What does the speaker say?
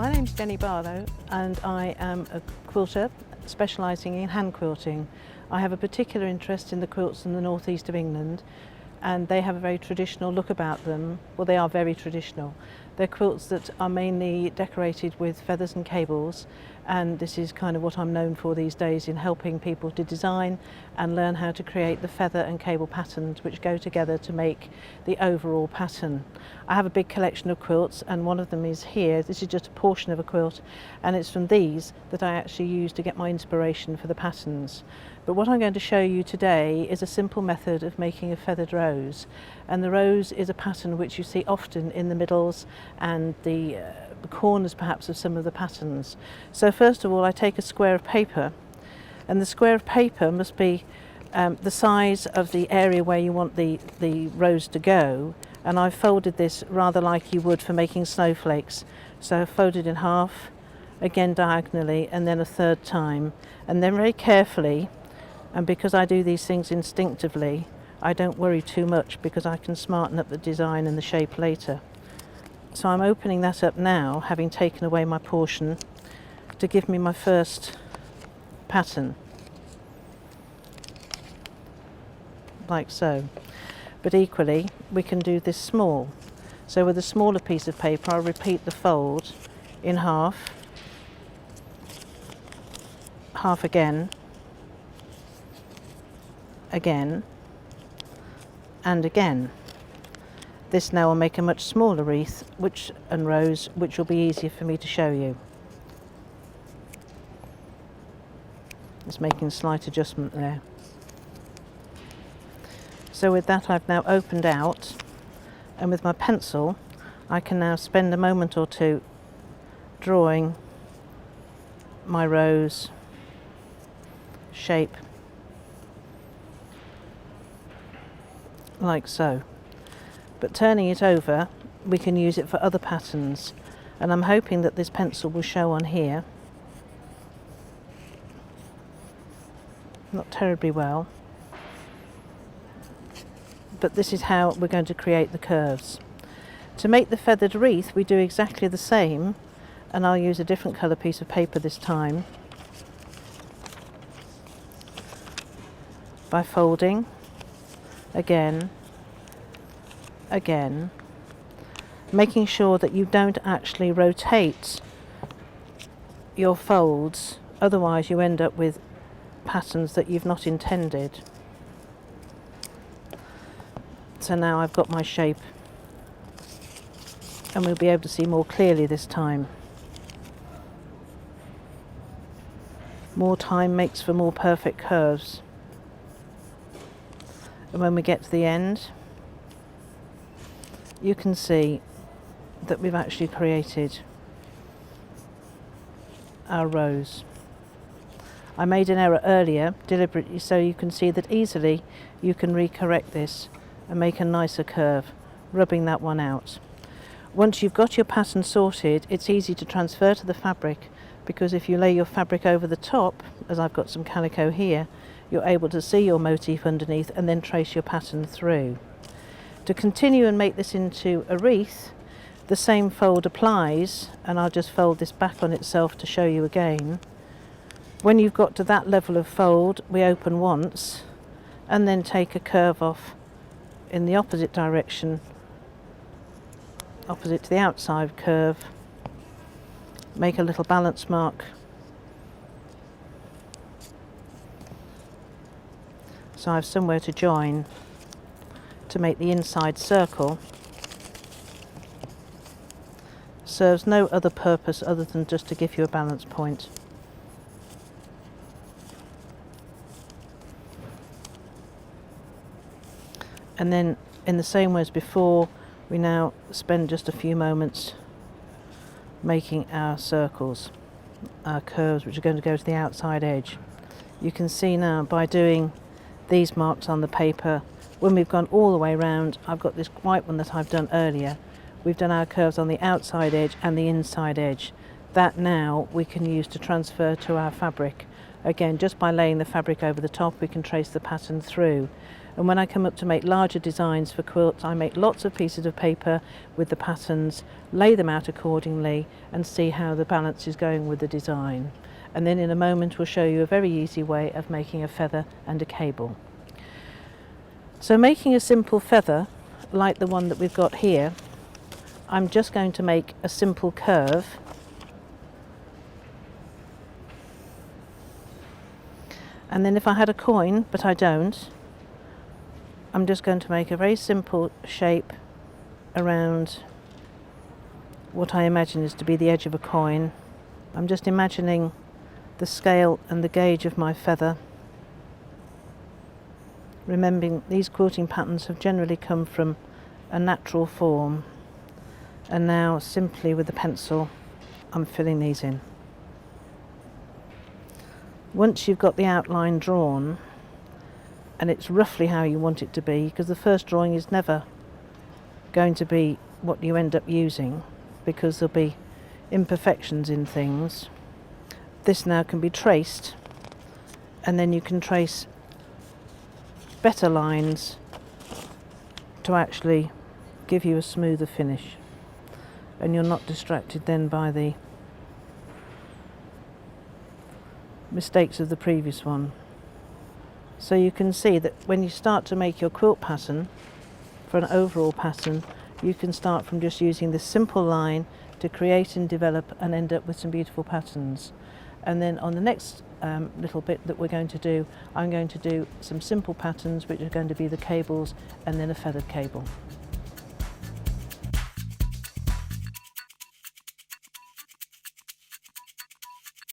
My name's Jenny Barlow and I am a quilter specialising in hand quilting. I have a particular interest in the quilts in the northeast of England, and they have a very traditional look about them. Well, they are very traditional. They're quilts that are mainly decorated with feathers and cables, and this is kind of what I'm known for these days, in helping people to design and learn how to create the feather and cable patterns which go together to make the overall pattern. I have a big collection of quilts, and one of them is here. This is just a portion of a quilt, and it's from these that I actually use to get my inspiration for the patterns. But what I'm going to show you today is a simple method of making a feathered rose, and the rose is a pattern which you see often in the middles and the corners perhaps of some of the patterns. So first of all, I take a square of paper, and the square of paper must be the size of the area where you want the rose to go, and I've folded this rather like you would for making snowflakes. So I've folded in half, again diagonally, and then a third time, and then very carefully. And because I do these things instinctively, I don't worry too much, because I can smarten up the design and the shape later. So I'm opening that up now, having taken away my portion, to give me my first pattern, like so. But equally, we can do this small. So with a smaller piece of paper, I'll repeat the fold in half, half again, again, and again. This now will make a much smaller wreath and rose, which will be easier for me to show you. Just making a slight adjustment there. So with that, I've now opened out, and with my pencil I can now spend a moment or two drawing my rose shape, like so. But turning it over, we can use it for other patterns, and I'm hoping that this pencil will show on here. Not terribly well, but this is how we're going to create the curves. To make the feathered wreath, we do exactly the same, and I'll use a different colour piece of paper this time, by folding again, again, making sure that you don't actually rotate your folds, otherwise you end up with patterns that you've not intended. So now I've got my shape, and we'll be able to see more clearly this time. More time makes for more perfect curves. And when we get to the end, you can see that we've actually created our rose. I made an error earlier deliberately, so you can see that easily you can recorrect this and make a nicer curve, rubbing that one out. Once you've got your pattern sorted, it's easy to transfer to the fabric, because if you lay your fabric over the top, as I've got some calico here, you're able to see your motif underneath and then trace your pattern through. To continue and make this into a wreath, the same fold applies, and I'll just fold this back on itself to show you again. When you've got to that level of fold, we open once and then take a curve off in the opposite direction, opposite to the outside curve, make a little balance mark, so I have somewhere to join to make the inside circle. Serves no other purpose other than just to give you a balance point. And then, in the same way as before, we now spend just a few moments making our circles, our curves, which are going to go to the outside edge. You can see now by doing these marks on the paper, when we've gone all the way around, I've got this white one that I've done earlier. We've done our curves on the outside edge and the inside edge. That now we can use to transfer to our fabric, Again, just by laying the fabric over the top, we can trace the pattern through. And when I come up to make larger designs for quilts, I make lots of pieces of paper with the patterns, lay them out accordingly, and see how the balance is going with the design. And then in a moment we'll show you a very easy way of making a feather and a cable. So making a simple feather, like the one that we've got here, I'm just going to make a simple curve. And then if I had a coin, but I don't, I'm just going to make a very simple shape around what I imagine is to be the edge of a coin. I'm just imagining the scale and the gauge of my feather. Remembering these quilting patterns have generally come from a natural form, and now simply with the pencil I'm filling these in. Once you've got the outline drawn, and it's roughly how you want it to be, because the first drawing is never going to be what you end up using, because there'll be imperfections in things. This now can be traced, and then you can trace better lines to actually give you a smoother finish, and you're not distracted then by the mistakes of the previous one. So you can see that when you start to make your quilt pattern for an overall pattern, you can start from just using this simple line to create and develop and end up with some beautiful patterns. And then on the next little bit that we're going to do, I'm going to do some simple patterns which are going to be the cables and then a feathered cable.